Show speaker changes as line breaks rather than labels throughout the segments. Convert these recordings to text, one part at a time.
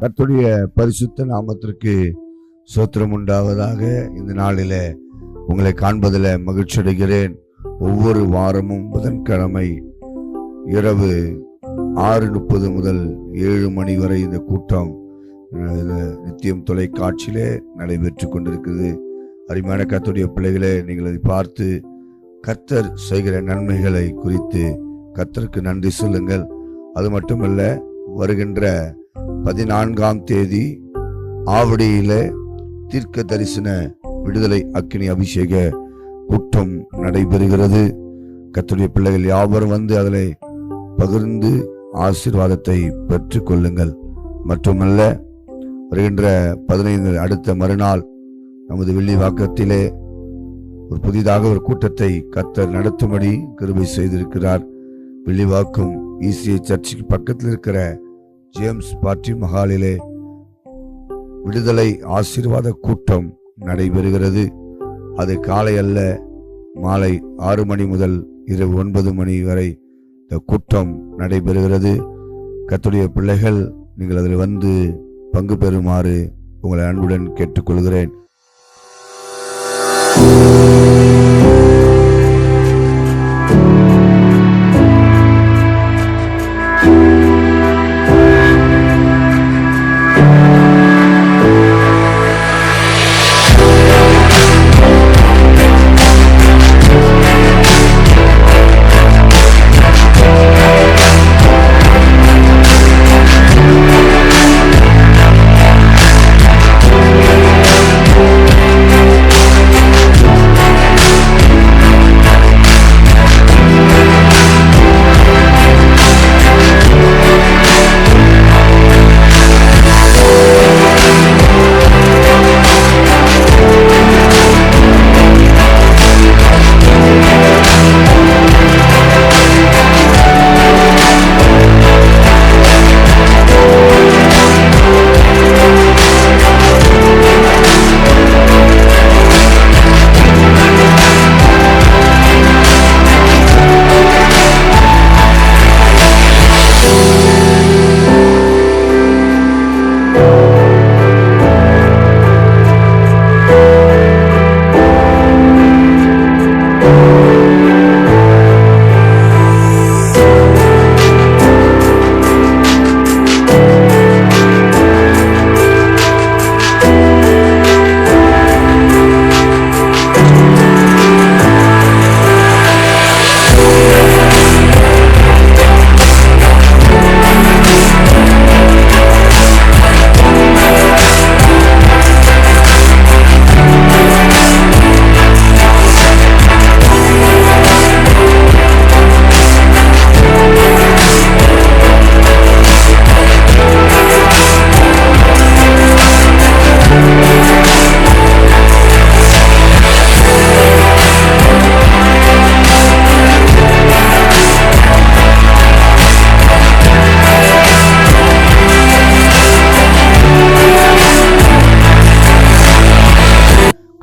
கர்த்தருடைய பரிசுத்த நாமத்திற்கு ஸ்தோத்திரம் உண்டாவதாக. இந்த நாளில உங்களை காண்பதில் மகிழ்ச்சி அடைகிறேன். ஒவ்வொரு வாரமும் புதன்கிழமை இரவு 6:30 முதல் 7 மணி வரை இந்த கூட்டம் நித்தியம் தொலைக்காட்சியிலே நடைபெற்று கொண்டிருக்கிறது. அருமையான கர்த்தருடைய பிள்ளைகளே, நீங்கள் அதை பார்த்து கர்த்தர் செய்கிற நன்மைகளை குறித்து கர்த்தருக்கு நன்றி சொல்லுங்கள். அது மட்டுமல்ல, வருகின்ற 14ஆம் தேதி ஆவடியில தீர்க்க தரிசன விடுதலை அக்கினி அபிஷேக கூட்டம் நடைபெறுகிறது. கர்த்தருடைய பிள்ளைகள் யாவரும் வந்து அதில் பகிர்ந்து ஆசீர்வாதத்தை பெற்றுக் கொள்ளுங்கள். மட்டுமல்ல, வருகின்ற 15 அடுத்த மறுநாள் நமது வில்லிவாக்கத்திலே ஒரு புதிதாக ஒரு கூட்டத்தை கர்த்தர் நடத்தும்படி கிருபை செய்திருக்கிறார். வில்லிவாக்கம் ECA சர்ச்சுக்கு பக்கத்தில் இருக்கிற ஜேம்ஸ் பார்ட்டி மஹாலிலே விடுதலை ஆசீர்வாத கூட்டம் நடைபெறுகிறது. அது காலை அல்ல, மாலை 6 மணி முதல் இரவு 9 மணி வரை இந்த கூட்டம் நடைபெறுகிறது. கர்த்தருடைய பிள்ளைகள், நீங்கள் அதில் வந்து பங்கு பெறுமாறு உங்களை அன்புடன் கேட்டுக்கொள்கிறேன்.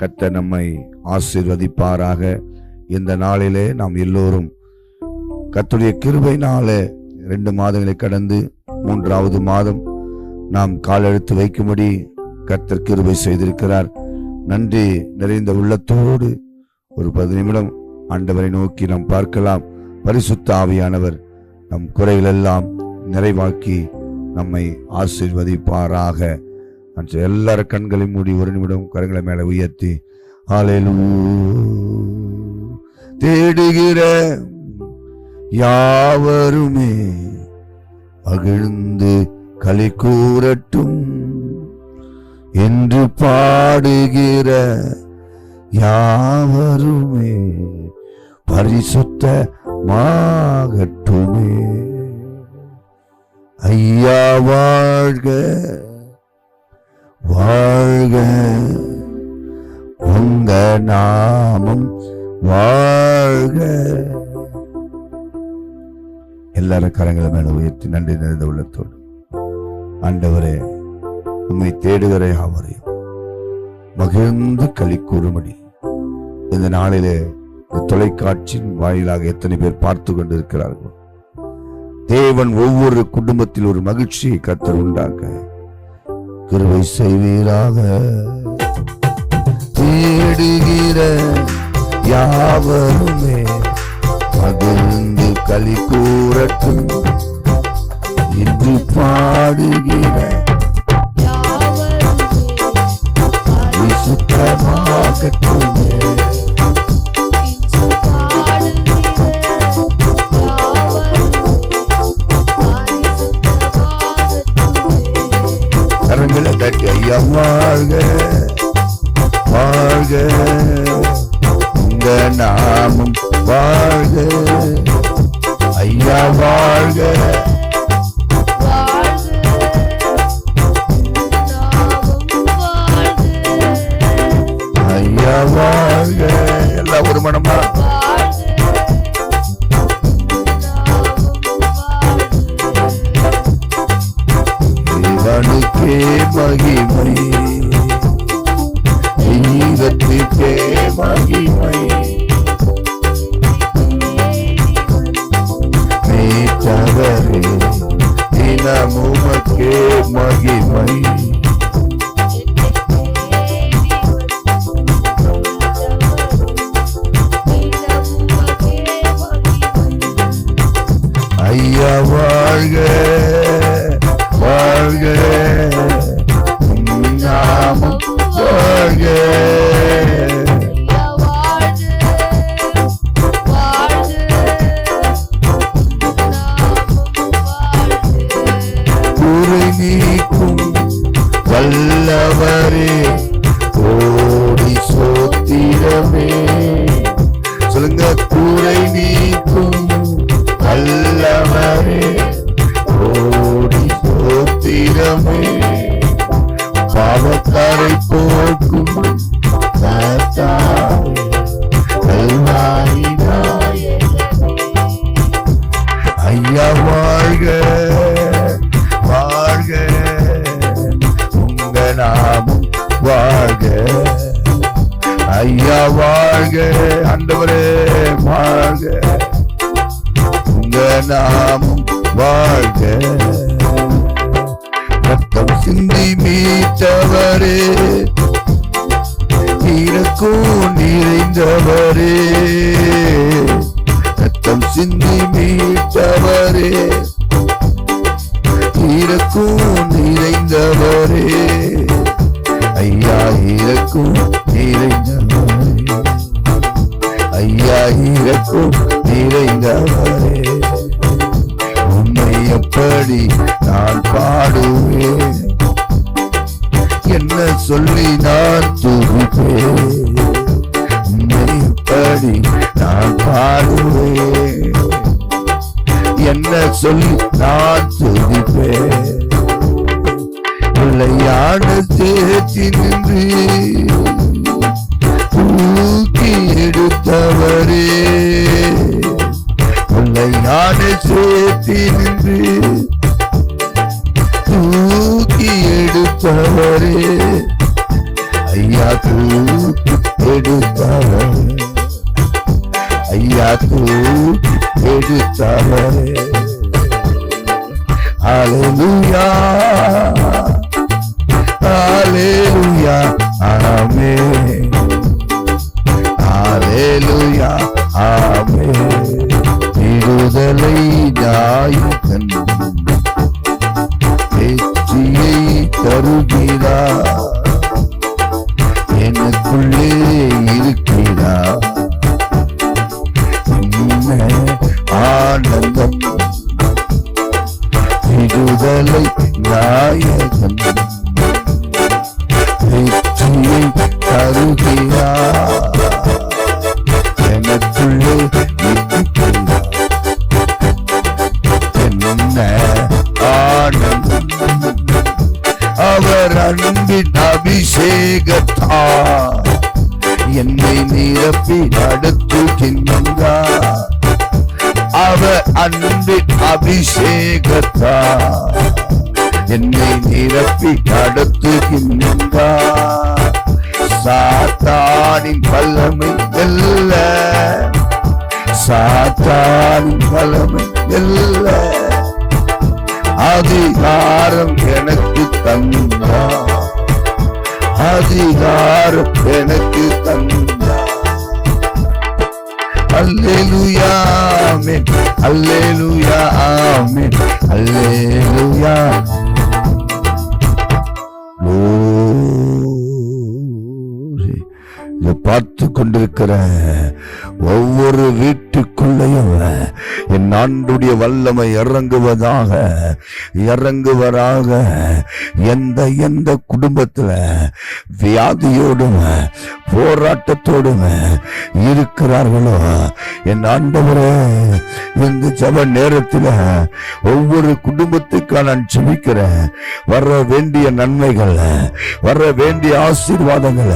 கர்த்தர் நம்மை ஆசீர்வதிப்பாராக. இந்த நாளிலே நாம் எல்லோரும் கர்த்தருடைய கிருபையினாலே 2 மாதங்களை கடந்து 3வது மாதம் நாம் காலெடுத்து வைக்கும்படி கர்த்தர் கிருபை செய்திருக்கிறார். நன்றி நிறைந்த உள்ளத்தோடு ஒரு 10 நிமிடம் ஆண்டவரை நோக்கி நாம் பார்க்கலாம். பரிசுத்த ஆவியானவர் நம் குறைகளெல்லாம் நிறைவாக்கி நம்மை ஆசீர்வதிப்பாராக. எல்லாரும் கண்களை மூடி 1 நிமிடம் கரங்களை மேல உயர்த்தி ஹல்லேலூயா. தேடுகிற யாவருமே மகிழ்ந்து களி கூறட்டும் என்று பாடுகிற யாவருமே பரிசுத்தமாகட்டுமே. ஐயா வாழ்க வாழ்க, உங்க நாமம் வாழ்க. எல்லாரும் கரங்களை மேல உயர்த்தி நன்றி நிறைந்த உள்ளத்தோடு, ஆண்டவரே, உம்மை தேடுகிற யாவரையும் மகிழ்ந்து களி கூறும்படி இந்த நாளிலே தொலைக்காட்சியின் வாயிலாக எத்தனை பேர் பார்த்து கொண்டிருக்கிறார்கள். தேவன் ஒவ்வொரு குடும்பத்தில் ஒரு மகிழ்ச்சியை கர்த்தர் உண்டாக்க கிருபை செய்வீராக. தேடுகிற யாவருமே மகிழ்ந்து களி கூறட்டும். இன்று பாடுகிற சுத்தமாகட்டுமே. கரங்களை தட்டி ஐயா வாழ்க வாழ்க, உங்க நாமம் வாழ்க. ஐயா வாழ்க ஐயா வாழ்க. எல்லாம் ஒரு மனமா தேவனுக்கே மகிமை, தெய்வத்துக்கே மகிமை. மீட்டவரே தினமுமக்கே மகிமை. ஐயா வாழ்க வாழ்க, நாமம் வாழ்க. குறை நீக்கும் வல்லவரே கோடி சோத்திரமே. சொல்லுங்க, குறை நீக்கும் வல்லவரே கோடி சோத்திரமே. பாவக்காரை போக்கும் ஐயா வாழ்க வாழ்க, உங்க நாமம் வாழ்க. ஐயா வாழ்க, ஆண்டவரே வாழ்க, உங்க நாமம் வாழ்க. ரத்தம் சிந்தி மீட்டவரே, இரக்கம் நிறைந்தவரே. ரத்தம் சிந்தி மீட்டவரே, இரக்கம் நிறைந்தவரே. ஐயா இரக்கம் நிறைந்தவரே, ஐயா இரக்கம் நிறைந்தவரே. உன்னை எப்படி நான் பாடுவேன், என்ன சொல்லி நான் துதிப்பேன். உன்னை எப்படி நான் பாடுவேன், என்ன சொல்லி நான் துதிப்பேன். பிள்ளையான தேற்றி நின்று தூக்கி எடுத்தவரே, பிள்ளையான சேர்த்தி நின்று தூக்கி எடுத்தவரே. ஐயா தூக்கி எடுத்தவரே, ஐயா தூக்கி எடுத்தவரே. ஹல்லேலூயா ஹல்லேலூயா ஆமென், ஹல்லேலூயா ஆமென். விடுதலை நாயகன் வெற்றியை தருகிறார், எனக்குள்ளே இருக்கிறார். ஆனந்தம் விடுதலை நாயகன் வெற்றியை தருகிறார், எனக்குள்ளே இருக்கிறார். என்ன ஆனந்தம், அவர் அன்பின் அபிஷேகத்தார் என்னை நிரப்பி நடத்துகின்றார். அவர் அன்பின் அபிஷேகத்தார் என்னை நிரப்பி நடத்துகின்றார். சாத்தானின் வல்லமை வெல்ல, சாத்தானின் வல்லமை வெல்ல அதிகாரம் எனக்கு தந்தார், அதிகாரம் எனக்கு தந்தார். அல்லேலூயா ஆமென், அல்லேலூயா ஆமென், அல்லேலூயா. இதை பார்த்து கொண்டிருக்கிற ஒவ்வொரு வீட்டுக்குள்ளையும் என் ஆண்டுடைய வல்லமை இறங்குவதாக, இறங்குவதாக. எந்த குடும்பத்துல வியாதியோடும் போராட்டத்தோடும் இருக்கிறார்களோ, என் ஆண்டவரே இந்த ஜெப நேரத்தில் ஒவ்வொரு குடும்பத்துக்காக நான் ஜெபிக்கிறேன். வர வேண்டிய நன்மைகள், வர வேண்டிய ஆசீர்வாதங்கள்,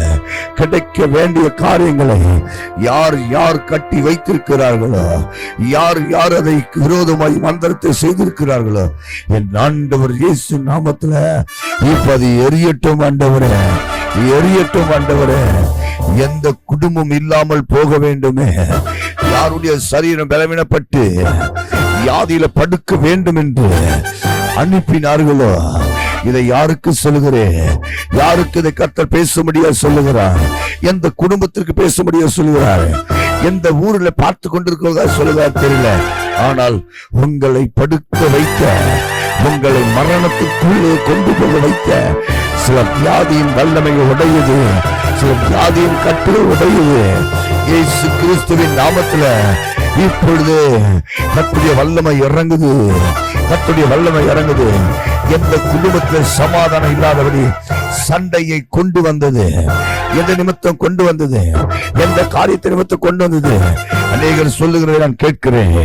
கிடைக்க வேண்டிய காரியங்களை யார் யார் கட்டி வைத்திருக்கிறார்களோ, யார் யார் அதை விரோதமாய் மந்திரத்தை செய்திருக்கிறார்களோ, என் ஆண்டவர் இயேசு நாமத்துல இப்ப அது எரியட்டும் ஆண்டவரே, எரியட்டும் ஆண்டவரே. எந்த குடும்பம் இல்லாமல் போக வேண்டுமே, யாருடைய சரீரம் பலவீனப்பட்டு வியாதியில படுக்க வேண்டும் என்று அனுப்பினார்களோ, இதை யாருக்கு சொல்லுகிறேன், யாருக்கு இதை கர்த்தர் பேசும்படியா சொல்லுகிறார், எந்த குடும்பத்திற்கு பேசும்படியா சொல்லுகிறார், எந்த ஊர்ல பார்த்து கொண்டிருக்கிறதா சொல்லுகிறார் தெரியல. ஆனால் உங்களை படுக்க வைத்த, உங்களை மரணத்துக்குள்ளே கொண்டு போக வைத்த சில வியாதியின் வல்லமை உடையது, சில வியாதியின் கட்டுரை உடையது. இயேசு கிறிஸ்துவின் நாமத்துல இப்பொழுது கர்த்தருடைய வல்லமை இறங்குது, கர்த்தருடைய வல்லமை இறங்குது. எந்த குடும்பத்தில் சமாதானம் இல்லாதபடி சண்டையை கொண்டு வந்தது, எந்த நிமித்தம் கொண்டு வந்தது, எந்த காரியத்தை நிமித்தம் கொண்டு வந்தது, அநேகர் சொல்லுகிறதை நான் கேட்கிறேன்.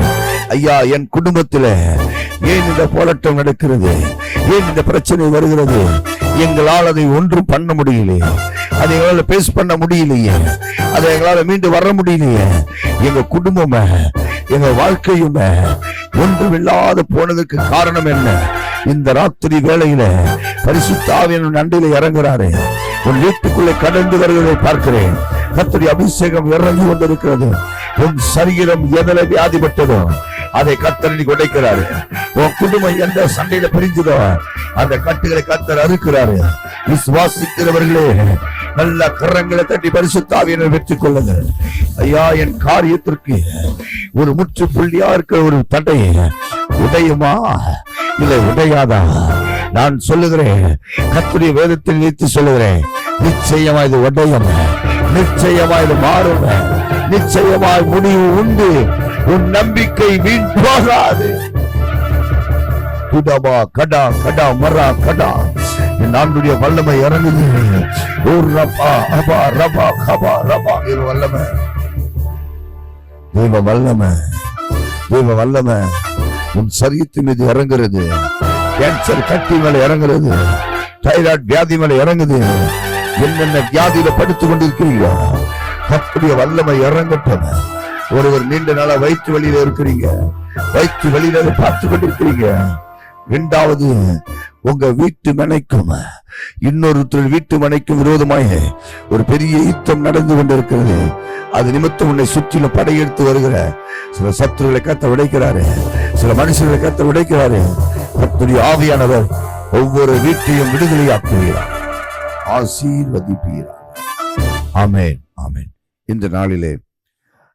ஐயா, என் குடும்பத்தில் ஏன் இந்த போராட்டம் நடக்கிறது, ஏன் இந்த பிரச்சனை வருகிறது, எங்களால் அதை ஒன்றும் பண்ண முடியலையே, அதை எங்களால் பேஸ் பண்ண முடியலையே, அதை எங்களால் மீண்டு வர முடியலையே, எங்க குடும்பமே எங்க வாழ்க்கையுமே ஒன்றுமில்லாத போனதுக்கு காரணம் என்ன? இந்த ராத்திரி வேளையில பரிசுத்த ஆவியானவர் அண்டையில இறங்குறாரு. உன் வீட்டுக்குள்ளே கடந்து வருவதை பார்க்கிறேன். கர்த்தருடைய அபிஷேகம் இறங்கி கொண்டிருக்கிறது. உன் சரீரம் எதில வியாதிப்பட்டதோ அதை கர்த்தர் உடைக்கிறாரு. உன் குடும்பம் எந்த சண்டையில பிரிஞ்சதோ அந்த கட்டுகளை கர்த்தர் அறுக்கிறாரு. விசுவாசிக்கிறவர்களே நல்ல கரங்களை தட்டி பரிசுத்த ஆவியானவரை வெற்றிக் கொள்ளுங்கள். ஐயா, என் காரியத்திற்கு ஒரு முற்றுப்புள்ளியா இருக்கிற ஒரு தடை உடையுமா இல்லை உடையாதா? நான் சொல்லுகிறேன், கர்த்தருடைய வேதத்தில் நிறுத்தி சொல்லுகிறேன், நிச்சயமா இது உடையும், நிச்சயமா இது மாறும், நிச்சயமாய் முடிவு உண்டு. உன் நம்பிக்கை வீண் போகாது. குடபா கடா கடா மரா கடா, என் ஆண்டுடைய வல்லமை இறங்குது. வல்லமை, தெய்வ வல்லமை, தெய்வ வல்லமை உன் சரீரத்தின் மீது இறங்குறது. கேன்சர் கட்டி மேல இறங்குறது, தைராய்டு வியாதி மேல இறங்குது. என்னென்ன வியாதியில படுத்துக் கொண்டிருக்கிறீங்களோ கர்த்தருடைய வல்லமை இறங்கட்டும். ஒருவர் நீண்ட நாளா வயிற்று வலியில இருக்கிறீங்க, வயிற்று வலியில பார்த்து கொண்டிருக்கிறீங்க. இரண்டாவது, உங்க வீட்டு மனைக்கும் இன்னொருத்தர் வீட்டு மனைக்கும் விரோதமாய் ஒரு பெரிய யுத்தம் நடந்து கொண்டிருக்கிறது. அது நிமித்தம் உன்னை சுற்றிலும் படையெடுத்து வருகிற சில சத்துருகளை கர்த்தர் உடைக்கிறாரு, சில மனுஷர்களை கர்த்தர் உடைக்கிறாரு. கர்த்தருடைய ஆவியானவர் ஒவ்வொரு வீட்டையும் விடுதலையாக்குகிறார், ஆசீர்வதிப்பீரார். ஆமென், ஆமென். இந்த நாளிலே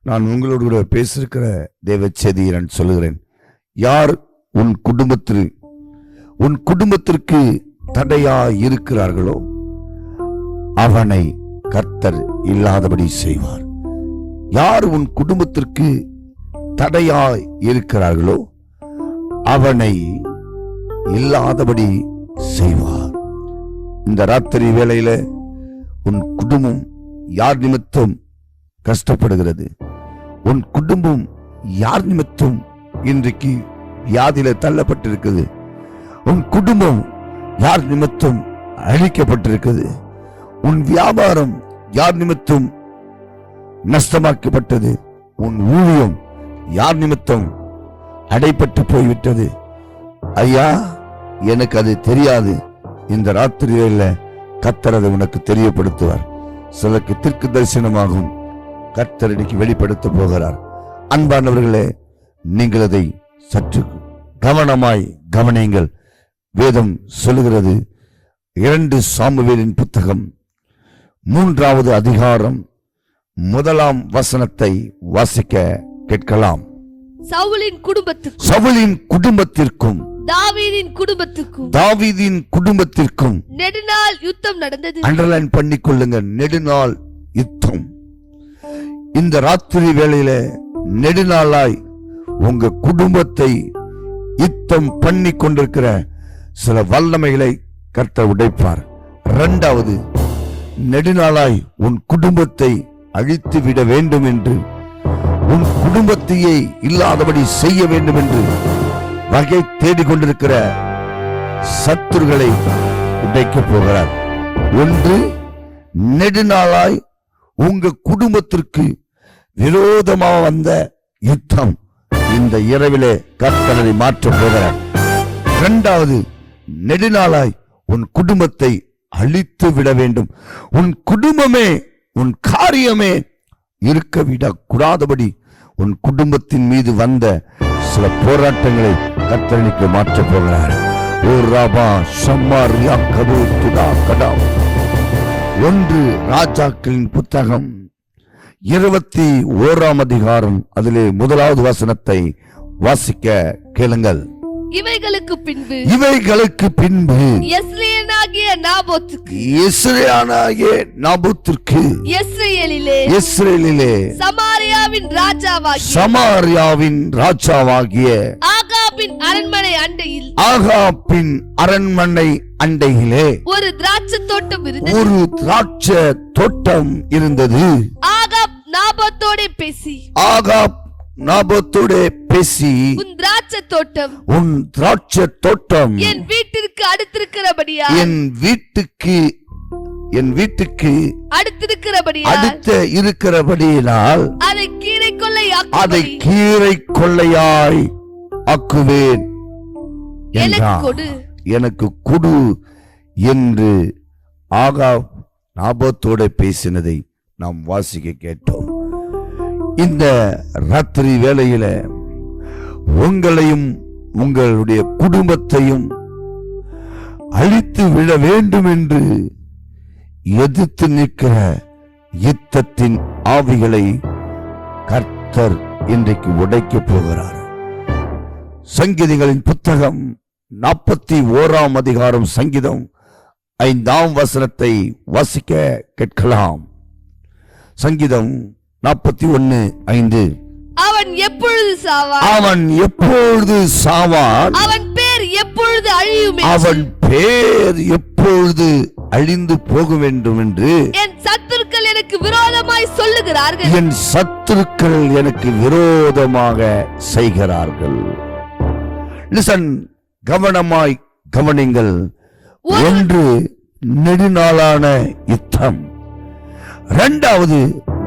நான் உங்களோடு கூட பேசியிருக்கிற தேவ செய்தியை நான் சொல்லுகிறேன். யார் உன் குடும்பத்திற்கு தடையா இருக்கிறார்களோ அவனை கர்த்தர் இல்லாதபடி செய்வார். யார் உன் குடும்பத்திற்கு தடையா இருக்கிறார்களோ அவனை இல்லாதபடி செய்வார். இந்த ராத்திரி வேளையில உன் குடும்பம் யார் நிமித்தம் கஷ்டப்படுகிறது, உன் குடும்பம் யார் நிமித்தம் இன்றைக்கு வியாதியில தள்ளப்பட்டிருக்குது, உன் குடும்பம் யார் நிமித்தம் அழிக்கப்பட்டிருக்குது, உன் வியாபாரம் யார் நிமித்தம் நஷ்டமாக்கப்பட்டது, உன் ஊழியம் யார் நிமித்தம் அடைப்பட்டு போய்விட்டது. ஐயா, எனக்கு அது தெரியாது. இந்த ராத்திரியில கர்த்தர் அதை உனக்கு தெரியப்படுத்துவார். சிலருக்கு தீர்க்க தரிசனமாகும் கர்த்தர் இன்னைக்கு வெளிப்படுத்த போகிறார். அன்பானவர்களே, நீங்கள் அதை சற்று கவனமாய் கவனியுங்கள். வேதம் சொல்லுகிறது, 2 சாமுவேலின் புத்தகம் 3வது அதிகாரம் 1ஆம் வசனத்தை வாசிக்க கேட்கலாம்.
சவுலின்
குடும்பத்திற்கும் தாவீதின் குடும்பத்திற்கும்
நெடுநாள் யுத்தம் நடந்தது.
அண்டர்லைன் பண்ணிக்கொள்ளுங்க, நெடுநாள் யுத்தம். இந்த ராத்திரி வேளையில நெடுநாளாய் உங்க குடும்பத்தை யுத்தம் பண்ணி கொண்டிருக்கிற சில வல்லமைகளை கர்த்தர் உடைப்பார். 2வது, நெடுநாளாய் உன் குடும்பத்தை அழித்து விட வேண்டும் என்று, உன் குடும்பத்தையே இல்லாதபடி செய்ய வேண்டும் என்று வகை தேடிக்கொண்டிருக்கிற சத்துருக்களை உடைக்கப் போகிறார். 1, நெடுநாளாய் உங்க குடும்பத்திற்கு விரோதமாக வந்த யுத்தம் இந்த இரவிலே கர்த்தரை மாற்றப் போகிறார். 2வது, நெடுநாளாய் உன் குடும்பத்தை அழித்து விட வேண்டும், உன் குடும்பமே உன் காரியமே இருக்க விடக்கூடாதபடி உன் குடும்பத்தின் மீது வந்த சில போராட்டங்களை கர்த்தருக்கு மாற்றப் போகிறார். 1 ராஜாக்களின் புத்தகம் 21ஆம் அதிகாரம் அதிலே 1வது வசனத்தை வாசிக்க கேளுங்கள்.
இவைகளுக்கு பின்பு யெஸ்ரயேலாகிய நாபோத்துக்கு யெஸ்ரயேலிலே சமாரியாவின் ராஜாவாகிய ஆகாபின் அரண்மனை அண்டையிலே ஒரு திராட்சை தோட்டம் இருந்தது. ஆகாப் நாபோத்தோடே பேசி உன் திராட்சை தோட்டம் என் வீட்டுக்கு அடுத்து இருக்கிறபடியினால் அதை கீரை கொள்ளையாய் ஆக்குவேன், எனக்கு கொடு என்று ஆகாப் நாபோத்தோட பேசினதை நாம் வாசிக்க கேட்டோம். இந்த ராத்திரி வேளையில உங்களையும் உங்களுடைய குடும்பத்தையும் அழித்து விட வேண்டும் என்று எதிர்த்து நிற்கிற யுத்தத்தின் ஆவிகளை கர்த்தர் இன்றைக்கு உடைக்கப் போகிறார். சங்கீதங்களின் புத்தகம் 41ஆம் அதிகாரம் சங்கீதம் 5ஆம் வசனத்தை வாசிக்க கேட்கலாம். சங்கீதம் 41:5. அவன் எப்பொழுது சாவான், அவன் பேர் எப்பொழுது அழிந்து போக வேண்டும் என்று என் சத்துருக்கள் எனக்கு விரோதமாக செய்கிறார்கள். லிசன், கவனமாய் கவனிங்கள். 1, நெடுநாளான யுத்தம். 2வது,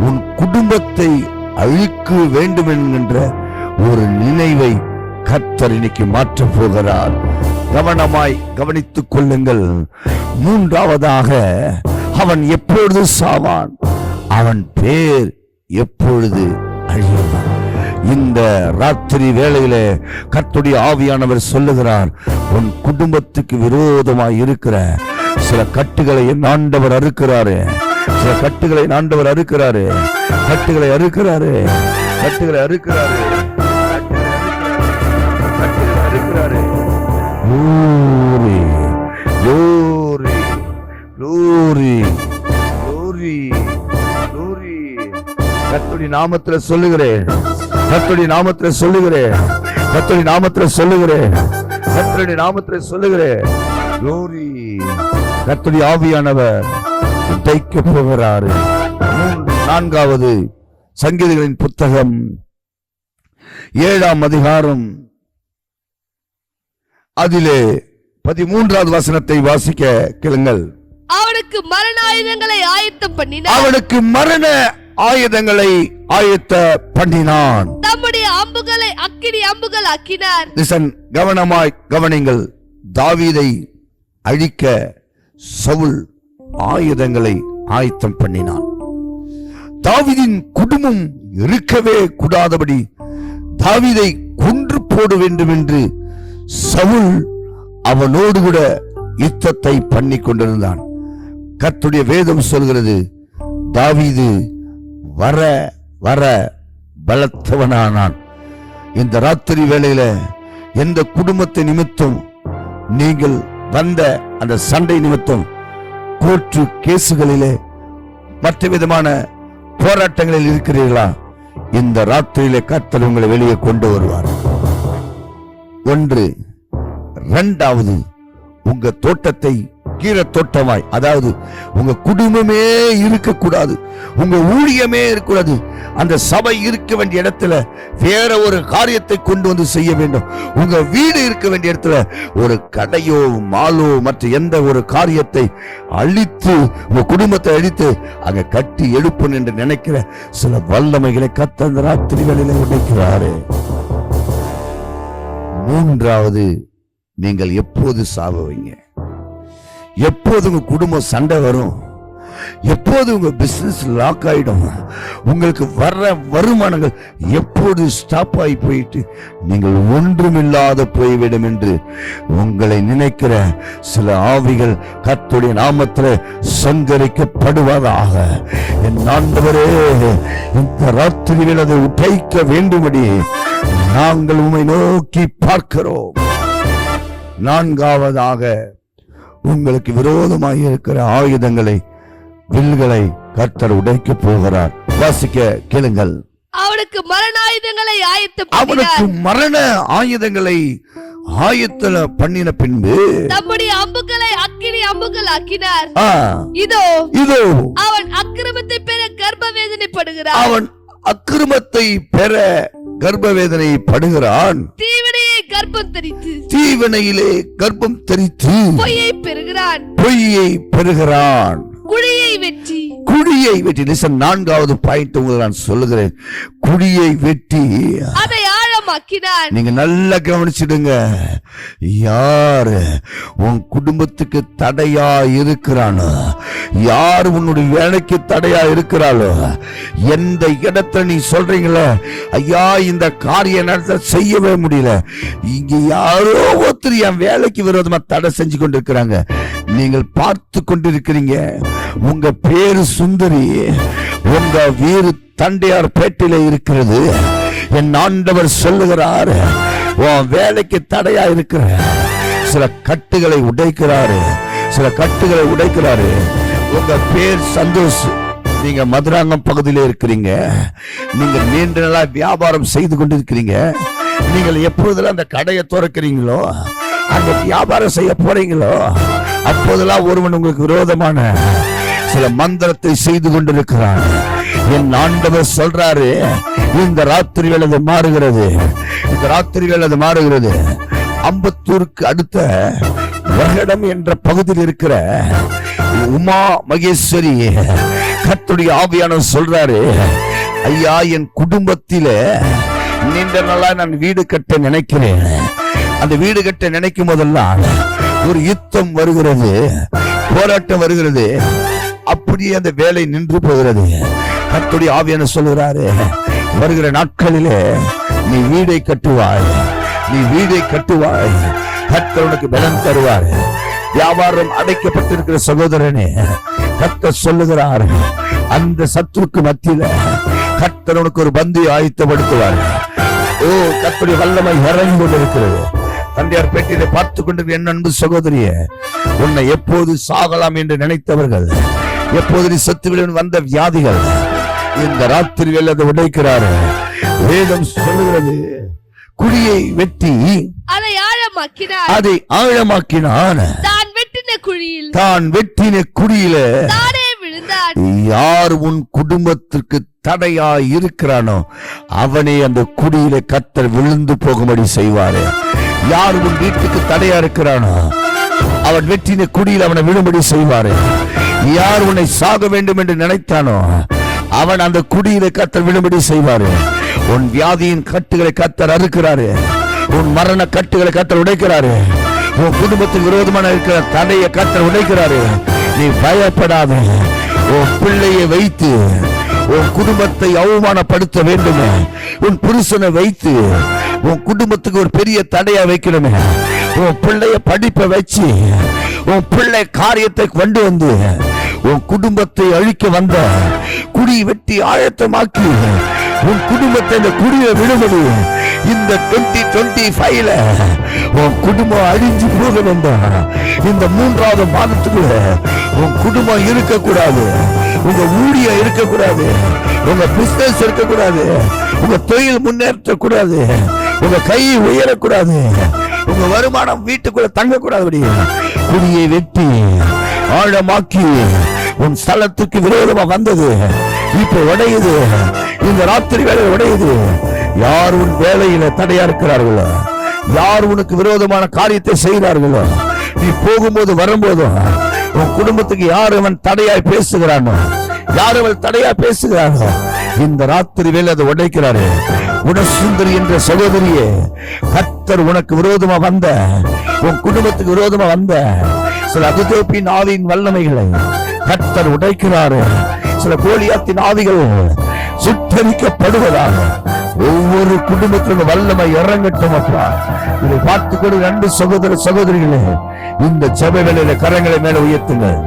உன் குடும்பத்தை அழிக்க வேண்டும் என்கின்ற ஒரு நினைவை கர்த்தர் இன்னைக்கு மாற்றப் போகிறார். கவனமாய் கவனித்துக் கொள்ளுங்கள். 3வதாக, அவன் எப்பொழுது சாவான், அவன் பேர் எப்பொழுது அழிவான். இந்த ராத்திரி வேளையில கர்த்தருடைய ஆவியானவர் சொல்லுகிறார், உன் குடும்பத்துக்கு விரோதமாய் இருக்கிற சில கட்டுகளை ஆண்டவர் அறுக்கிறாரு. சில கட்டுகளை ஆண்டவர் அறுக்கிறாரு. கட்டுகளை அறுக்கிறாரு. கர்த்தருடைய நாமத்துல சொல்லுகிறேன். கர்த்தருடைய ஆவியானவர் உடைக்க போகிறாரு. 4வது, சங்கீதங்களின் புத்தகம் 7ஆம் அதிகாரம் அதிலே 13வது வசனத்தை வாசிக்க கேளுங்கள். அவனுக்கு மரண ஆயுதங்களை
ஆயத்த பண்ணினான்.
தம்முடைய அம்புகளை அக்கினி அம்புகள் ஆக்கினார்.
கவனமாய் கவனிங்கள். தாவீதை அழிக்க சவுல் ஆயுதங்களை ஆயத்தம் பண்ணினான். தாவீதின் குடும்பம் இருக்கவே கூடாதபடி தாவீதை கொன்று போட வேண்டும் என்று சவுல் அவனோடு கூட யுத்தத்தை பண்ணி கொண்டிருந்தான். கர்த்தருடைய வேதம் சொல்கிறது, தாவீது வர வர பலத்தவனானான். இந்த ராத்திரி வேளையில எந்த குடும்பத்தை நிமித்தம் நீங்கள் வந்த அந்த சண்டை நிமித்தம் கோர்ட்டு கேசுகளிலே மற்ற விதமான போராட்டங்களில் இருக்கிறீர்களா? இந்த ராத்திரியிலே கர்த்தர் உங்களை வெளியே கொண்டு வருவார். ஒன்று. இரண்டாவது, உங்க தோட்டத்தை கீரை தோட்டமாய், அதாவது உங்க குடும்பமே இருக்கக்கூடாது, உங்க ஊழியமே இருக்கக்கூடாது, அந்த சபை இருக்க வேண்டிய இடத்துல வேற ஒரு காரியத்தை கொண்டு வந்து செய்ய வேண்டும். உங்க வீடு இருக்க வேண்டிய இடத்துல ஒரு கடையோ மாலோ மற்ற எந்த ஒரு காரியத்தை அழித்து உங்க குடும்பத்தை அழித்து அங்க கட்டி எழுப்பணும் என்று நினைக்கிற சில வல்லமைகளை கர்த்தர் ராத்திரிகளிலே உடைக்கிறாரு. மூன்றாவது, நீங்கள் எப்போது சாவுவீங்க? எப்போது உங்க குடும்பம் சண்டை வரும்? எப்போது உங்க பிசினஸ் லாக் ஆயிடும்? உங்களுக்கு வர்ற வருமானங்கள் எப்போது ஸ்டாப் ஆகி போயிட்டு நீங்கள் ஒன்றுமில்லாத போய்விடும் என்று உங்களை நினைக்கிற சில ஆவிகள் கர்த்தருடைய நாமத்தில் சங்கரிக்கப்படுவதாக. என் ஆண்டவரே, இந்த ராத்திரியில் அதை உடைக்க வேண்டும்படி நாங்கள் உம்மை நோக்கி பார்க்கிறோம். நான்காவதாக, உங்களுக்கு விரோதமாக இருக்கிற ஆயுதங்களை, வில்களை கர்த்தர் உடைக்க போகிறார். வாசிக்க கேளுங்கள்.
அவனுக்கு மரண ஆயுதங்களை
அவனுக்கு மரண ஆயுதங்களை ஆயத்தல பண்ணின பின்பு
தம்முடைய அம்புகளை அக்கினி அம்புகள் ஆக்கினார்.
இதோ
அவன் அக்கிரமத்தை பெற கர்ப்ப வேதனைப்படுகிறான்.
அவன் அக்கிரமத்தை பெற கர்ப்ப வேதனை படுகிறான்.
தீவினையை கர்ப்பம் தரித்து,
தீவினையிலே கர்ப்பம் தரித்து
பொய்யை பெறுகிறான்.
குழியை வெட்டி நான்காவது பாயிண்ட் உங்களுக்கு நான் சொல்லுகிறேன். குழியை வெட்டி
அதை ஆழமாக்கினான்.
நீங்க நல்லா கவனிச்சிடுங்க. யார் உன் குடும்பத்துக்கு தடையா இருக்கிறானோ, யார் உன்னுடைய வேலைக்கு தடையா இருக்கிறாளோ, எந்த இடத்துல நீ சொல்றீங்களே, ஐயா இந்த காரிய நடத்த செய்யவே முடியல, இங்க யாரோ ஒருத்தர் என் வேலைக்கு விரோதமா தடை செஞ்சு கொண்டிருக்கிறாங்க, நீங்கள் பார்த்து கொண்டிருக்கிறீங்க. உங்க பேரு சுந்தரி, உங்க வீடு தண்டையார் பேட்டில இருக்கிறது. என் ஆண்டவர் சொல்லுகிறார், உன் வேலைக்கு தடையா இருக்கிற சில கட்டுகளை உடைக்கிறாரு, சில கட்டுகளை உடைக்கிறாரு. உங்க பேர் சந்தோஷ், நீங்க மதுராங்கம் பகுதியில இருக்கிறீங்க, நீங்க நீண்ட நாளா வியாபாரம் செய்து கொண்டிருக்கிறீங்க. நீங்கள் எப்பொழுதெல்லாம் அந்த கடையை திறக்கிறீங்களோ, அந்த வியாபாரம் செய்ய போறீங்களோ, அப்போதெல்லாம் ஒருவன் உங்களுக்கு விரோதமான சில மந்திரத்தை செய்து கொண்டிருக்கிறான். என் ஆண்டவர் சொல்றாரு, இந்த ராத்திரிகள் அது மாறுகிறது, இந்த ராத்திரிகள் அது மாறுகிறது. அம்பத்தூருக்கு அடுத்த வகடம் என்ற பகுதியில் இருக்கிற உமா மகேஸ்வரி கர்த்தருடைய ஆவியானவர் சொல்றாரு, ஐயா என் குடும்பத்தில நீண்ட நாளா நான் வீடு கட்ட நினைக்கிறேன். அந்த வீடு கட்ட நினைக்கும் போதெல்லாம் ஒரு யுத்தம் வருகிறது, போராட்டம் வருகிறது, அப்படியே அந்த வேலை நின்று போகிறது. கர்த்தருடைய ஆவியானவர் சொல்கிறாரு, வருகிற நாட்களிலே நீ வீடை கட்டுவாய், நீ வீடை கட்டுவாய், கர்த்தர் உனக்கு பலன் தருவார். வியாபாரம் அடைக்கப்பட்டிருக்கிற சகோதரனே, கர்த்தர் சொல்லுகிறார், அந்த சத்துருக்கு மத்தியில கர்த்தர் உனக்கு ஒரு பந்தி ஆயத்தப்படுத்துவார். ஓ, கர்த்தருடைய வல்லமை இறங்கி கொண்டிருக்கிறது. தந்தையார் பேட்டியில பார்த்து கொண்டிருக்கிற என் அன்பு சகோதரியே, உன்னை எப்போது சாகலாம் என்று நினைத்தவர்கள், எப்போது நீ செத்துவிட வந்த வியாதிகள், இந்த ராத்திரியில் அதை உடைக்கிறாரு. வேதம் சொல்லுகிறது, குழியை வெட்டி அதை ஆழமாக்கினான். தான் வெட்டின குழியில யார் உன் குடும்பத்திற்கு தடையா இருக்கிறானோ அவனே அந்த குழியில கர்த்தர் விழுந்து போகும்படி செய்வாரு. யார் உன் வீட்டுக்கு தடையா இருக்கிறானோ அவன் வெட்டின குழியில் அவனை விழும்படி செய்வாரு. யார் உன்னை சாக வேண்டும் என்று நினைத்தானோ அவன் அந்த குழியில கர்த்தர் விழும்படி செய்வாரு. உன் வியாதியின் கட்டுகளை கர்த்தர் அறுக்கிறாரு. உன் மரண கட்டுகளை கர்த்தர் உடைக்கிறாரு. உன் குடும்பத்துக்கு விரோதமான இருக்கிற தடையை கர்த்தர் உடைக்கிறாரு. நீ பயப்படாத. உன் பிள்ளையை வைத்து உன் குடும்பத்தை அவமானப்படுத்த வேண்டுமே, உன் புருஷனை வைத்து உன் குடும்பத்துக்கு ஒரு பெரிய தடையா வைக்கணுமே, உன் பிள்ளைய படிப்பை வச்சு உன் பிள்ளை காரியத்தை கொண்டு வந்து உன் குடும்பத்தை அழிக்க வந்த குடி வெட்டி ஆயத்தமாக்கி உன் குடும்பத்தை இந்த குடியை விடுபடி இந்த 2025ல உன் குடும்பம் அழிஞ்சு போக வேண்டாம். இந்த 3வது மாதத்துக்குள்ள உன் குடும்பம் இருக்கக்கூடாது, உங்க ஊழியம் இருக்கக்கூடாது, உங்க பிசினஸ் இருக்கக்கூடாது, உங்க தொழில் முன்னேற்றக்கூடாது, உங்க கை உயரக்கூடாது, உங்க வருமானம் வீட்டுக்குள்ள தங்கக்கூடாது. குடியை வெட்டி ஆழமாக்கி உன் ஸ்தலத்துக்கு விரோதமா வந்தது இப்ப உடையுது. இந்த ராத்திரி வேலை உடையுது. யார் உன் வேலையில தடையா இருக்கிறார்களோ, யார் உனக்கு விரோதமான காரியத்தை செய்கிறார்களோ, நீ போகும்போது வரும்போதும் உன் குடும்பத்துக்கு யார் அவன் தடையாய் பேசுகிறானோ, யார் அவள் தடையா பேசுகிறானோ, இந்த ராத்திரி வேலை அதை உடைக்கிறாரு. குணசுந்தரி என்ற சகோதரியே, கர்த்தர் உனக்கு விரோதமா வந்த, உன் குடும்பத்துக்கு விரோதமா வந்த சில அகிதோப்பின் ஆவியின் வல்லமைகளை கர்த்தர் உடைக்கிறாரு. சில கோலியாத்தின் ஆவிகள் சுட்டரிக்கப்படுவதாக ஒவ்வொரு குடும்பத்திலும் வல்லமை இறங்கட்டும். அப்பா, இதை பார்த்துக்கொண்டு 2 சகோதர சகோதரிகளே, இந்த ஜெப வேளையில கரங்களை மேல உயர்த்துங்கள்.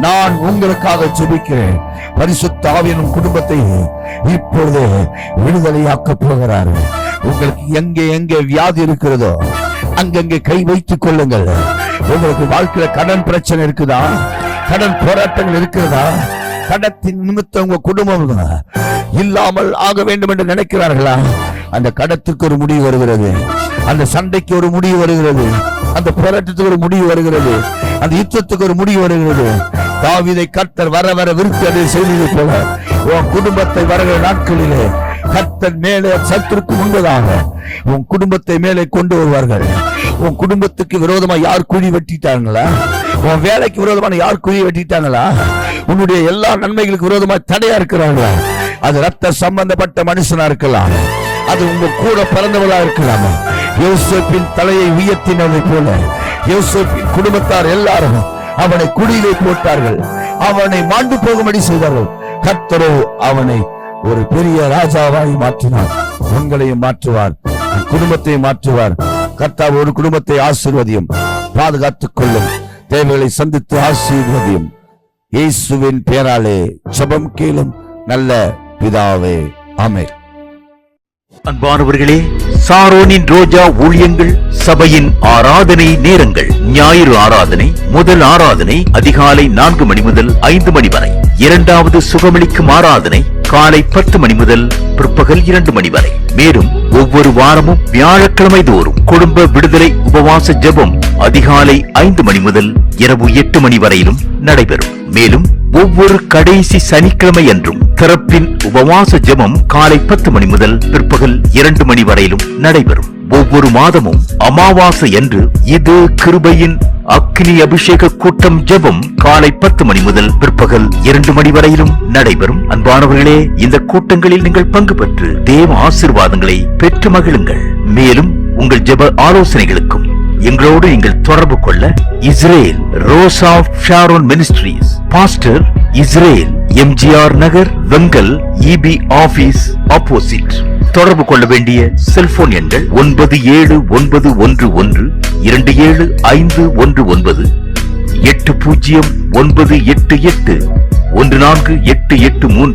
நான் உங்களுக்காக ஜெபிக்கிறேன். பரிசுத்த ஆவியின் குடும்பத்தை இப்பொழுது விடுதலையாக்க போகிறார். உங்களுக்கு எங்கே எங்கே வியாதி இருக்கிறதோ அங்கங்கே கை வைத்துக் கொள்ளுங்கள். உங்களுக்கு வாழ்க்கையில கடன் பிரச்சனை இருக்குதா, கடன் போராட்டங்கள் இருக்கிறதா, கடத்தின் நிமித்தம் உங்க குடும்பம் இல்லாமல் ஆக வேண்டும் என்று நினைக்கிறார்களா? அந்த கடத்துக்கு ஒரு முடிவு வருகிறது, அந்த சண்டைக்கு ஒரு முடிவு வருகிறது, அந்த போராட்டத்துக்கு ஒரு முடிவு வருகிறது, அந்த யுத்தத்துக்கு ஒரு முடிவு வருகிறது. தாவீதை கர்த்தர் வர வர விருத்தி செய்தது போல உன் குடும்பத்தை வருகிற நாட்களிலே கர்த்தர் மேலே சத்துருக்கு முன்பதாக உன் குடும்பத்தை மேலே கொண்டு வருவார்கள். உன் குடும்பத்துக்கு விரோதமா யார் குழி வெட்டிட்டாங்களா? உன் வேலைக்கு விரோதமான யார் குழி வெட்டிட்டாங்களா? உன்னுடைய எல்லா நன்மைகளுக்கு விரோதமா தடையா இருக்கிறாங்களா? அது ரத்த சம்பந்தப்பட்ட மனுஷனா இருக்கலாம், அது உங்க கூட பிறந்தவளா இருக்கலாம். யோசேப்பின் தலையை உயர்த்தினதை போல யோசேப்பின் குடும்பத்தார் எல்லாரும் அவனை குடியிலே போட்டார்கள், அவனை மாண்டு போகும்படி செய்தார்கள். கர்த்தரோ அவனை ஒரு பெரிய ராஜாவாய் மாற்றினார். உங்களையும் மாற்றுவார், குடும்பத்தை மாற்றுவார். கர்த்தர் ஒரு குடும்பத்தை ஆசீர்வதியும், பாதுகாத்துக் கொள்ளும், தேவைகளை சந்தித்து ஆசீர்வதியும். இயேசுவின் பெயராலே ஜெபம் கேளும் நல்ல பிதாவே, ஆமென்.
அன்பானவர்களே, சாரோனின் ரோஜா ஊழியங்கள் சபையின் ஆராதனை நேரங்கள்: ஞாயிறு ஆராதனை, முதல் ஆராதனை அதிகாலை 4 மணி முதல் 5 மணி வரை. 2வது சுகமளிக்கும் ஆராதனை காலை 10 மணி முதல் பிற்பகல் 2 மணி வரை. மேலும் ஒவ்வொரு வாரமும் வியாழக்கிழமை தோறும் குடும்ப விடுதலை உபவாச ஜெபம் அதிகாலை 5 மணி முதல் இரவு 8 மணி வரையிலும் நடைபெறும். மேலும் ஒவ்வொரு கடைசி சனிக்கிழமை என்றும் திறப்பின் உபவாச ஜெபம் காலை 10 மணி முதல் பிற்பகல் 2 மணி வரையிலும் நடைபெறும். ஒவ்வொரு மாதமும் அமாவாசை என்று இது கிருபையின் அக்னி அபிஷேக கூட்டம் ஜெபம் காலை 10 மணி முதல் பிற்பகல் 2 மணி வரையிலும் நடைபெறும். அன்பானவர்களே, இந்த கூட்டங்களில் நீங்கள் பங்கு பெற்று தேவ ஆசீர்வாதங்களை பெற்று மகிழுங்கள். மேலும் உங்கள் ஜெப ஆலோசனைகளுக்கும் எங்களோடு நீங்கள் தொடர்பு கொள்ள Israel rose of Sharon ministries, pastor Israel, MGR Nagar, Vengal, EB office opposite. தொடர்பு கொள்ள வேண்டிய செல்போன் எண்கள் 9791127519, 8098814883.